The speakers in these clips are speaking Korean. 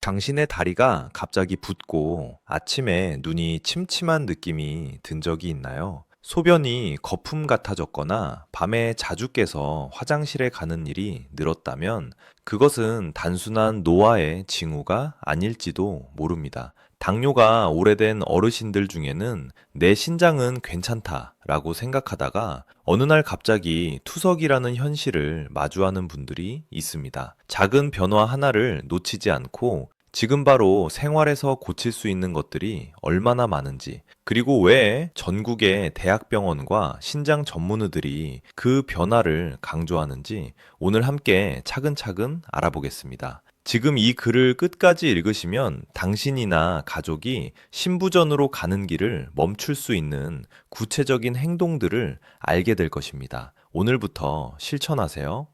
당신의 다리가 갑자기 붓고 아침에 눈이 침침한 느낌이 든 적이 있나요? 소변이 거품 같아졌거나 밤에 자주 깨서 화장실에 가는 일이 늘었다면 그것은 단순한 노화의 징후가 아닐지도 모릅니다. 당뇨가 오래된 어르신들 중에는 내 신장은 괜찮다라고 생각하다가 어느 날 갑자기 투석이라는 현실을 마주하는 분들이 있습니다. 작은 변화 하나를 놓치지 않고 지금 바로 생활에서 고칠 수 있는 것들이 얼마나 많은지, 그리고 왜 전국의 대학병원과 신장 전문의들이 그 변화를 강조하는지 오늘 함께 차근차근 알아보겠습니다. 지금 이 글을 끝까지 읽으시면 당신이나 가족이 신부전으로 가는 길을 멈출 수 있는 구체적인 행동들을 알게 될 것입니다. 오늘부터 실천하세요.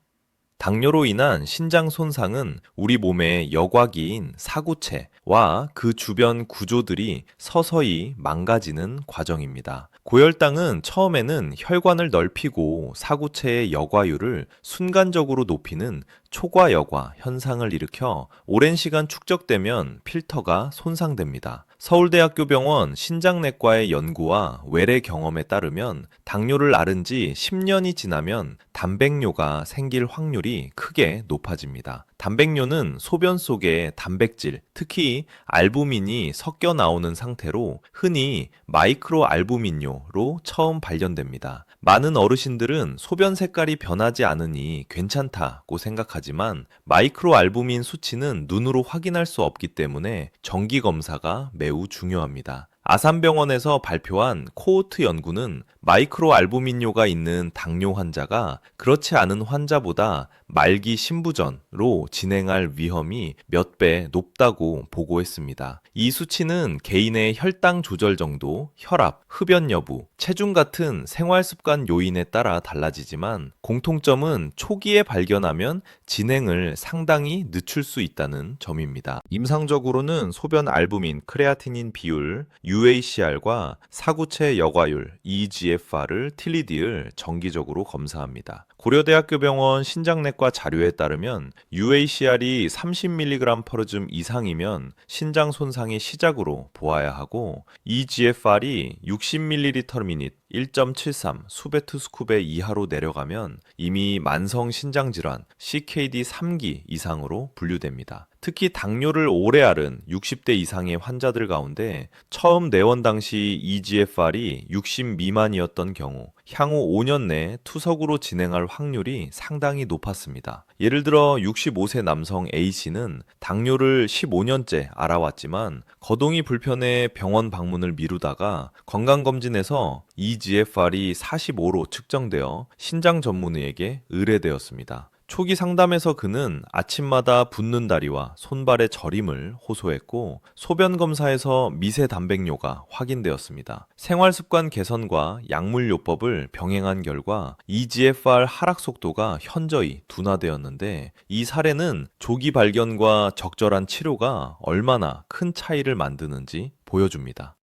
당뇨로 인한 신장 손상은 우리 몸의 여과기인 사구체와 그 주변 구조들이 서서히 망가지는 과정입니다. 고혈당은 처음에는 혈관을 넓히고 사구체의 여과율을 순간적으로 높이는 초과여과 현상을 일으켜 오랜 시간 축적되면 필터가 손상됩니다. 서울대학교 병원 신장내과의 연구와 외래 경험에 따르면 당뇨를 앓은 지 10년이 지나면 단백뇨가 생길 확률이 크게 높아집니다. 단백뇨는 소변 속에 단백질, 특히 알부민이 섞여 나오는 상태로 흔히 마이크로 알부민뇨로 처음 발견됩니다. 많은 어르신들은 소변 색깔이 변하지 않으니 괜찮다고 생각하지만 마이크로 알부민 수치는 눈으로 확인할 수 없기 때문에 정기 검사가 매우 중요합니다. 아산병원에서 발표한 코호트 연구는 마이크로 알부민뇨가 있는 당뇨 환자가 그렇지 않은 환자보다 말기 신부전으로 진행할 위험이 몇 배 높다고 보고했습니다. 이 수치는 개인의 혈당 조절 정도, 혈압, 흡연 여부, 체중 같은 생활 습관 요인에 따라 달라지지만 공통점은 초기에 발견하면 진행을 상당히 늦출 수 있다는 점입니다. 임상적으로는 소변 알부민, 크레아티닌 비율, UACR과 사구체 여과율, EGFR을 틸리디를 정기적으로 검사합니다. 고려대학교 병원 신장내과 자료에 따르면 UACR이 30mg/즘 이상이면 신장 손상의 시작으로 보아야 하고 EGFR이 60ml/min 1.73 수베트 스쿠베 이하로 내려가면 이미 만성 신장질환 CKD 3기 이상으로 분류됩니다. 특히 당뇨를 오래 앓은 60대 이상의 환자들 가운데 처음 내원 당시 EGFR이 60 미만이었던 경우 향후 5년 내 투석으로 진행할 확률이 상당히 높았습니다. 예를 들어 65세 남성 A씨는 당뇨를 15년째 알아왔지만 거동이 불편해 병원 방문을 미루다가 건강검진에서 EGFR이 45로 측정되어 신장 전문의에게 의뢰되었습니다. 초기 상담에서 그는 아침마다 붓는 다리와 손발의 저림을 호소했고 소변 검사에서 미세 단백뇨가 확인되었습니다. 생활 습관 개선과 약물 요법을 병행한 결과 EGFR 하락 속도가 현저히 둔화되었는데 이 사례는 조기 발견과 적절한 치료가 얼마나 큰 차이를 만드는지 보여줍니다.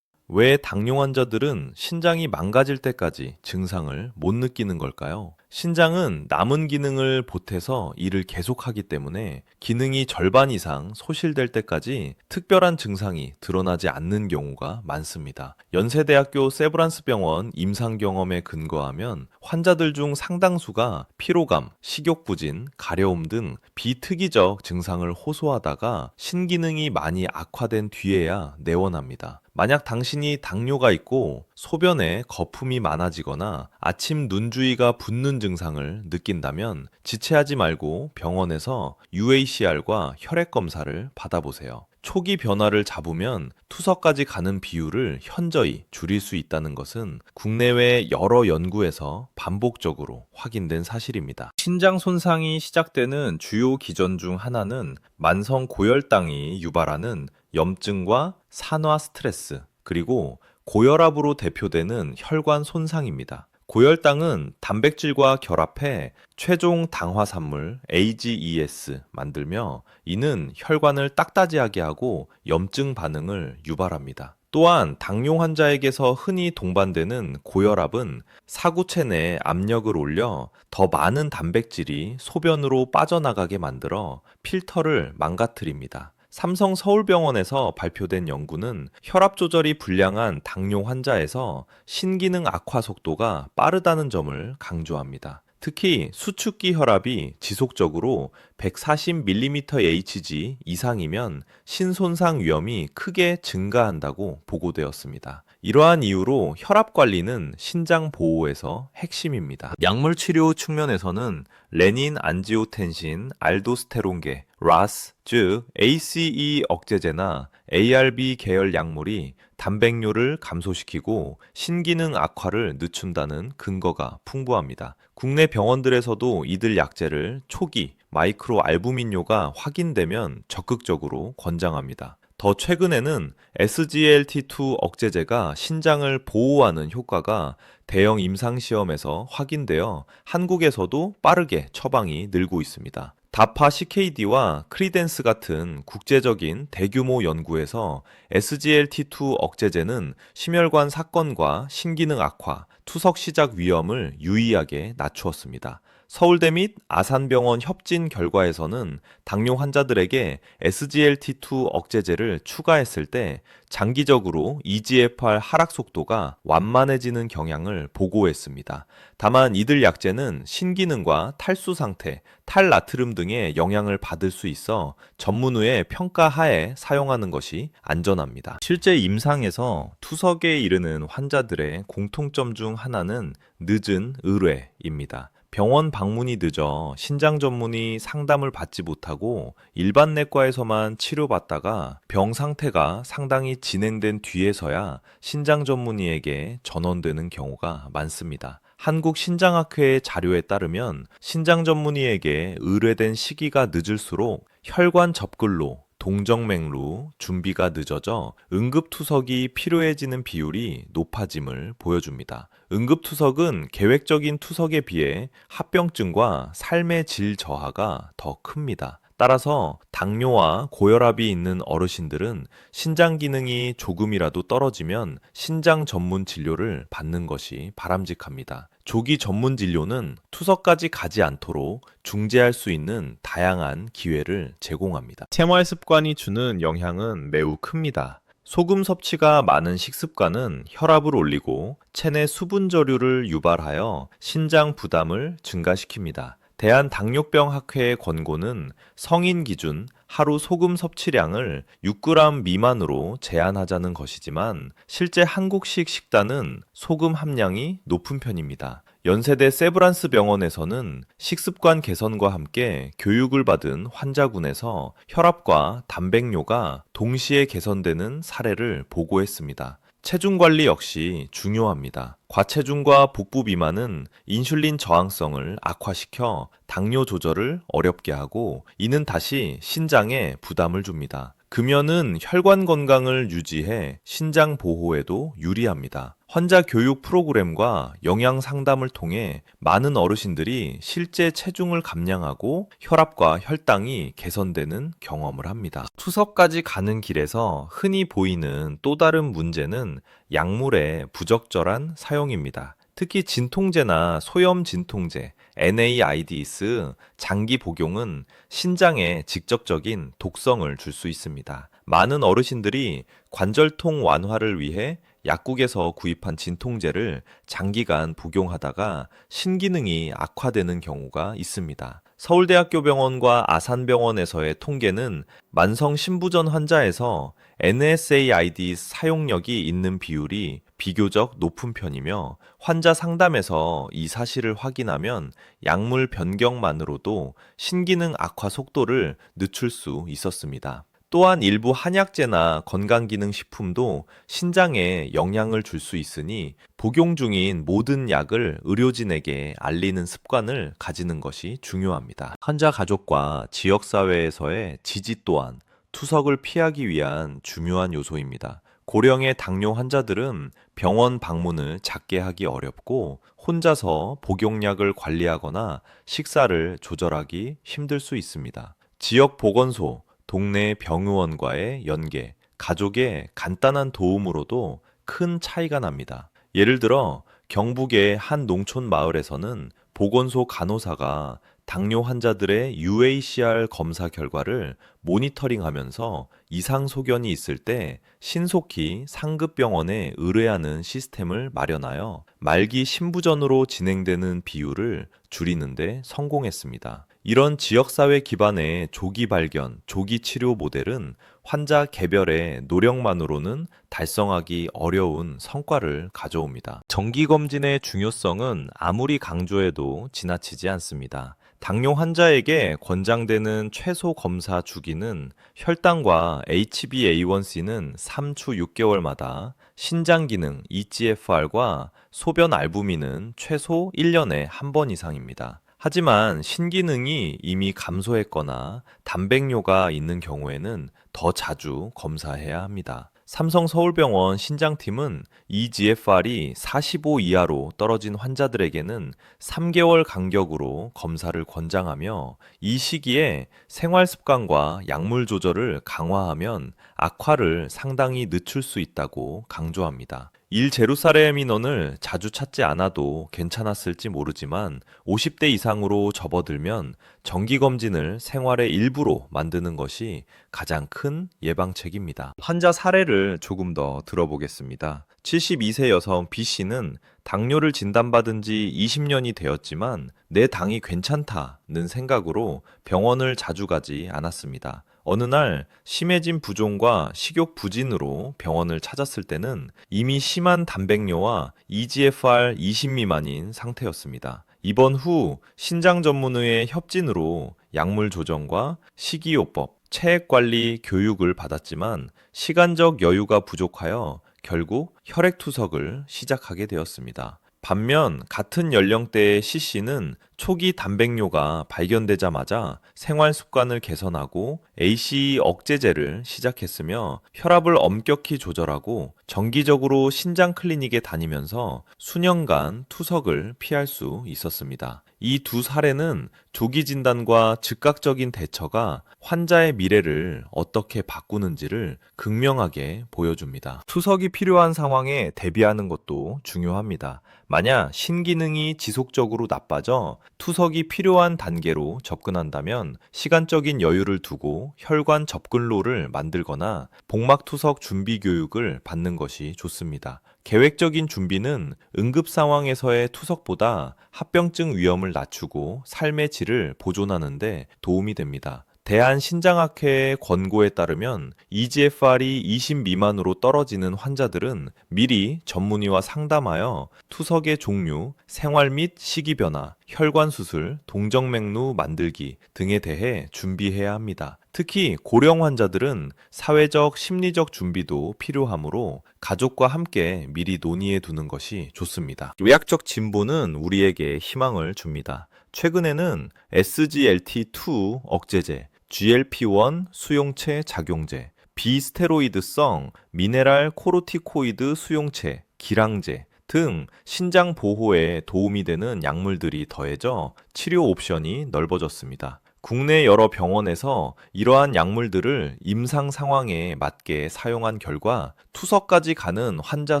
왜 당뇨 환자들은 신장이 망가질 때까지 증상을 못 느끼는 걸까요? 신장은 남은 기능을 보태서 일을 계속하기 때문에 기능이 절반 이상 소실될 때까지 특별한 증상이 드러나지 않는 경우가 많습니다. 연세대학교 세브란스 병원 임상 경험에 근거하면 환자들 중 상당수가 피로감, 식욕부진, 가려움 등 비특이적 증상을 호소하다가 신기능이 많이 악화된 뒤에야 내원합니다. 만약 당신이 당뇨가 있고 소변에 거품이 많아지거나 아침 눈주위가 붓는 증상을 느낀다면 지체하지 말고 병원에서 UACR과 혈액 검사를 받아보세요. 초기 변화를 잡으면 투석까지 가는 비율을 현저히 줄일 수 있다는 것은 국내외 여러 연구에서 반복적으로 확인된 사실입니다. 신장 손상이 시작되는 주요 기전 중 하나는 만성 고혈당이 유발하는 염증과 산화 스트레스, 그리고 고혈압으로 대표되는 혈관 손상입니다. 고혈당은 단백질과 결합해 최종 당화산물 AGES 만들며 이는 혈관을 딱따지하게 하고 염증 반응을 유발합니다. 또한 당뇨 환자에게서 흔히 동반되는 고혈압은 사구체 내 압력을 올려 더 많은 단백질이 소변으로 빠져나가게 만들어 필터를 망가뜨립니다. 삼성 서울병원에서 발표된 연구는 혈압 조절이 불량한 당뇨 환자에서 신기능 악화 속도가 빠르다는 점을 강조합니다. 특히 수축기 혈압이 지속적으로 140mmHg 이상이면 신손상 위험이 크게 증가한다고 보고되었습니다. 이러한 이유로 혈압 관리는 신장 보호에서 핵심입니다. 약물 치료 측면에서는 레닌 안지오텐신 알도스테론계, RAS, 즉 ACE 억제제나 ARB 계열 약물이 단백뇨를 감소시키고 신기능 악화를 늦춘다는 근거가 풍부합니다. 국내 병원들에서도 이들 약제를 초기 마이크로 알부민뇨가 확인되면 적극적으로 권장합니다. 더 최근에는 SGLT2 억제제가 신장을 보호하는 효과가 대형 임상시험에서 확인되어 한국에서도 빠르게 처방이 늘고 있습니다. 다파 CKD와 크리덴스 같은 국제적인 대규모 연구에서 SGLT2 억제제는 심혈관 사건과 신기능 악화, 투석 시작 위험을 유의하게 낮추었습니다. 서울대 및 아산병원 협진 결과에서는 당뇨 환자들에게 SGLT2 억제제를 추가했을 때 장기적으로 EGFR 하락 속도가 완만해지는 경향을 보고했습니다. 다만 이들 약제는 신기능과 탈수 상태, 탈나트륨 등의 영향을 받을 수 있어 전문의의 평가 하에 사용하는 것이 안전합니다. 실제 임상에서 투석에 이르는 환자들의 공통점 중 하나는 늦은 의뢰입니다. 병원 방문이 늦어 신장 전문의 상담을 받지 못하고 일반 내과에서만 치료받다가 병 상태가 상당히 진행된 뒤에서야 신장 전문의에게 전원되는 경우가 많습니다. 한국신장학회 자료에 따르면 신장 전문의에게 의뢰된 시기가 늦을수록 혈관 접근로, 동정맥루 준비가 늦어져 응급투석이 필요해지는 비율이 높아짐을 보여줍니다. 응급투석은 계획적인 투석에 비해 합병증과 삶의 질 저하가 더 큽니다. 따라서 당뇨와 고혈압이 있는 어르신들은 신장 기능이 조금이라도 떨어지면 신장 전문 진료를 받는 것이 바람직합니다. 조기 전문 진료는 투석까지 가지 않도록 중재할 수 있는 다양한 기회를 제공합니다. 생활 습관이 주는 영향은 매우 큽니다. 소금 섭취가 많은 식습관은 혈압을 올리고 체내 수분 저류를 유발하여 신장 부담을 증가시킵니다. 대한당뇨병학회의 권고는 성인 기준 하루 소금 섭취량을 6g 미만으로 제한하자는 것이지만 실제 한국식 식단은 소금 함량이 높은 편입니다. 연세대 세브란스 병원에서는 식습관 개선과 함께 교육을 받은 환자군에서 혈압과 단백뇨가 동시에 개선되는 사례를 보고했습니다. 체중 관리 역시 중요합니다. 과체중과 복부 비만은 인슐린 저항성을 악화시켜 당뇨 조절을 어렵게 하고 이는 다시 신장에 부담을 줍니다. 금연은 혈관 건강을 유지해 신장 보호에도 유리합니다. 환자 교육 프로그램과 영양 상담을 통해 많은 어르신들이 실제 체중을 감량하고 혈압과 혈당이 개선되는 경험을 합니다. 투석까지 가는 길에서 흔히 보이는 또 다른 문제는 약물의 부적절한 사용입니다. 특히 진통제나 소염 진통제, NAIDs 장기 복용은 신장에 직접적인 독성을 줄 수 있습니다. 많은 어르신들이 관절통 완화를 위해 약국에서 구입한 진통제를 장기간 복용하다가 신기능이 악화되는 경우가 있습니다. 서울대학교 병원과 아산병원에서의 통계는 만성 신부전 환자에서 NSAID 사용력이 있는 비율이 비교적 높은 편이며 환자 상담에서 이 사실을 확인하면 약물 변경만으로도 신기능 악화 속도를 늦출 수 있었습니다. 또한 일부 한약재나 건강기능식품도 신장에 영향을 줄 수 있으니 복용 중인 모든 약을 의료진에게 알리는 습관을 가지는 것이 중요합니다. 환자 가족과 지역사회에서의 지지 또한 투석을 피하기 위한 중요한 요소입니다. 고령의 당뇨 환자들은 병원 방문을 작게 하기 어렵고 혼자서 복용약을 관리하거나 식사를 조절하기 힘들 수 있습니다. 지역 보건소, 동네 병의원과의 연계, 가족의 간단한 도움으로도 큰 차이가 납니다. 예를 들어 경북의 한 농촌 마을에서는 보건소 간호사가 당뇨 환자들의 UACR 검사 결과를 모니터링하면서 이상 소견이 있을 때 신속히 상급 병원에 의뢰하는 시스템을 마련하여 말기 신부전으로 진행되는 비율을 줄이는 데 성공했습니다. 이런 지역사회 기반의 조기 발견, 조기 치료 모델은 환자 개별의 노력만으로는 달성하기 어려운 성과를 가져옵니다. 정기검진의 중요성은 아무리 강조해도 지나치지 않습니다. 당뇨 환자에게 권장되는 최소 검사 주기는 혈당과 HbA1c는 3주 6개월마다, 신장 기능 EGFR과 소변 알부민은 최소 1년에 한 번 이상입니다. 하지만 신기능이 이미 감소했거나 단백뇨가 있는 경우에는 더 자주 검사해야 합니다. 삼성 서울병원 신장팀은 EGFR이 45 이하로 떨어진 환자들에게는 3개월 간격으로 검사를 권장하며, 이 시기에 생활 습관과 약물 조절을 강화하면 악화를 상당히 늦출 수 있다고 강조합니다. 1제루살렘 인원을 자주 찾지 않아도 괜찮았을지 모르지만 50대 이상으로 접어들면 정기검진을 생활의 일부로 만드는 것이 가장 큰 예방책입니다. 환자 사례를 조금 더 들어보겠습니다. 72세 여성 B씨는 당뇨를 진단받은 지 20년이 되었지만 내 당이 괜찮다는 생각으로 병원을 자주 가지 않았습니다. 어느 날 심해진 부종과 식욕 부진으로 병원을 찾았을 때는 이미 심한 단백뇨와 EGFR 20 미만인 상태였습니다. 입원 후 신장 전문의의 협진으로 약물 조정과 식이요법, 체액 관리 교육을 받았지만 시간적 여유가 부족하여 결국 혈액투석을 시작하게 되었습니다. 반면 같은 연령대의 C씨는 초기 단백뇨가 발견되자마자 생활 습관을 개선하고 ACE 억제제를 시작했으며 혈압을 엄격히 조절하고 정기적으로 신장 클리닉에 다니면서 수년간 투석을 피할 수 있었습니다. 이 두 사례는 조기 진단과 즉각적인 대처가 환자의 미래를 어떻게 바꾸는지를 극명하게 보여줍니다. 투석이 필요한 상황에 대비하는 것도 중요합니다. 만약 신기능이 지속적으로 나빠져 투석이 필요한 단계로 접근한다면 시간적인 여유를 두고 혈관 접근로를 만들거나 복막 투석 준비 교육을 받는 것이 좋습니다. 계획적인 준비는 응급 상황에서의 투석보다 합병증 위험을 낮추고 삶의 질을 보존하는 데 도움이 됩니다. 대한신장학회의 권고에 따르면 EGFR이 20 미만으로 떨어지는 환자들은 미리 전문의와 상담하여 투석의 종류, 생활 및 식이 변화, 혈관 수술, 동정맥루 만들기 등에 대해 준비해야 합니다. 특히 고령 환자들은 사회적, 심리적 준비도 필요하므로 가족과 함께 미리 논의해 두는 것이 좋습니다. 의학적 진보는 우리에게 희망을 줍니다. 최근에는 SGLT2 억제제, GLP-1 수용체 작용제, 비스테로이드성 미네랄 코르티코이드 수용체, 기량제 등 신장 보호에 도움이 되는 약물들이 더해져 치료 옵션이 넓어졌습니다. 국내 여러 병원에서 이러한 약물들을 임상 상황에 맞게 사용한 결과 투석까지 가는 환자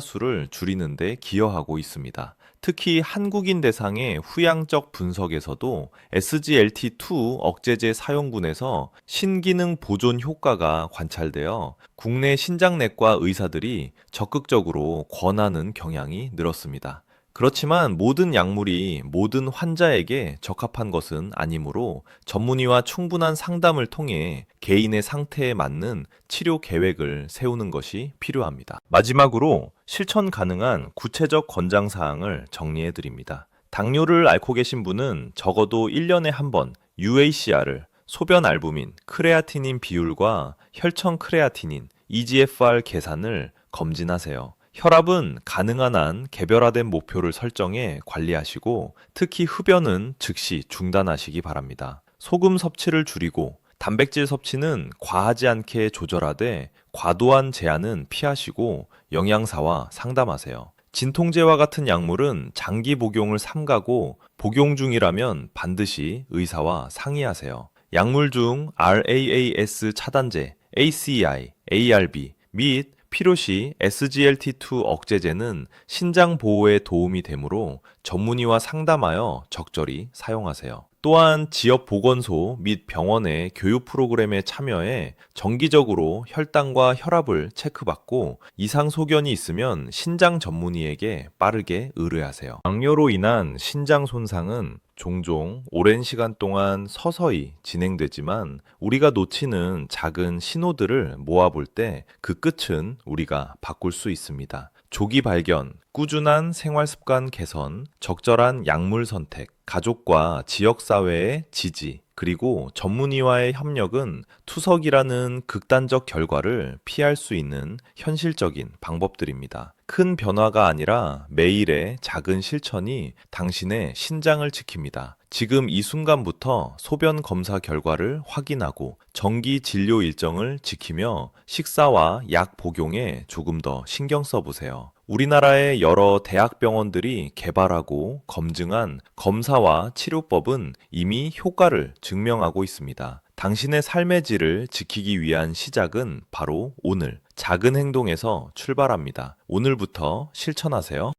수를 줄이는 데 기여하고 있습니다. 특히 한국인 대상의 후양적 분석에서도 SGLT2 억제제 사용군에서 신기능 보존 효과가 관찰되어 국내 신장내과 의사들이 적극적으로 권하는 경향이 늘었습니다. 그렇지만 모든 약물이 모든 환자에게 적합한 것은 아니므로 전문의와 충분한 상담을 통해 개인의 상태에 맞는 치료 계획을 세우는 것이 필요합니다. 마지막으로 실천 가능한 구체적 권장 사항을 정리해 드립니다. 당뇨를 앓고 계신 분은 적어도 1년에 한 번 UACR을, 소변 알부민, 크레아티닌 비율과 혈청 크레아티닌, EGFR 계산을 검진하세요. 혈압은 가능한 한 개별화된 목표를 설정해 관리하시고 특히 흡연은 즉시 중단하시기 바랍니다. 소금 섭취를 줄이고 단백질 섭취는 과하지 않게 조절하되 과도한 제한은 피하시고 영양사와 상담하세요. 진통제와 같은 약물은 장기 복용을 삼가고 복용 중이라면 반드시 의사와 상의하세요. 약물 중 RAAS 차단제, ACI, ARB, 및 필요시 SGLT2 억제제는 신장 보호에 도움이 되므로 전문의와 상담하여 적절히 사용하세요. 또한 지역 보건소 및 병원의 교육 프로그램에 참여해 정기적으로 혈당과 혈압을 체크받고 이상 소견이 있으면 신장 전문의에게 빠르게 의뢰하세요. 당뇨로 인한 신장 손상은 종종 오랜 시간 동안 서서히 진행되지만 우리가 놓치는 작은 신호들을 모아볼 때 그 끝은 우리가 바꿀 수 있습니다. 조기 발견, 꾸준한 생활 습관 개선, 적절한 약물 선택, 가족과 지역사회의 지지, 그리고 전문의와의 협력은 투석이라는 극단적 결과를 피할 수 있는 현실적인 방법들입니다. 큰 변화가 아니라 매일의 작은 실천이 당신의 신장을 지킵니다. 지금 이 순간부터 소변 검사 결과를 확인하고 정기 진료 일정을 지키며 식사와 약 복용에 조금 더 신경 써보세요. 우리나라의 여러 대학병원들이 개발하고 검증한 검사와 치료법은 이미 효과를 증명하고 있습니다. 당신의 삶의 질을 지키기 위한 시작은 바로 오늘 작은 행동에서 출발합니다. 오늘부터 실천하세요.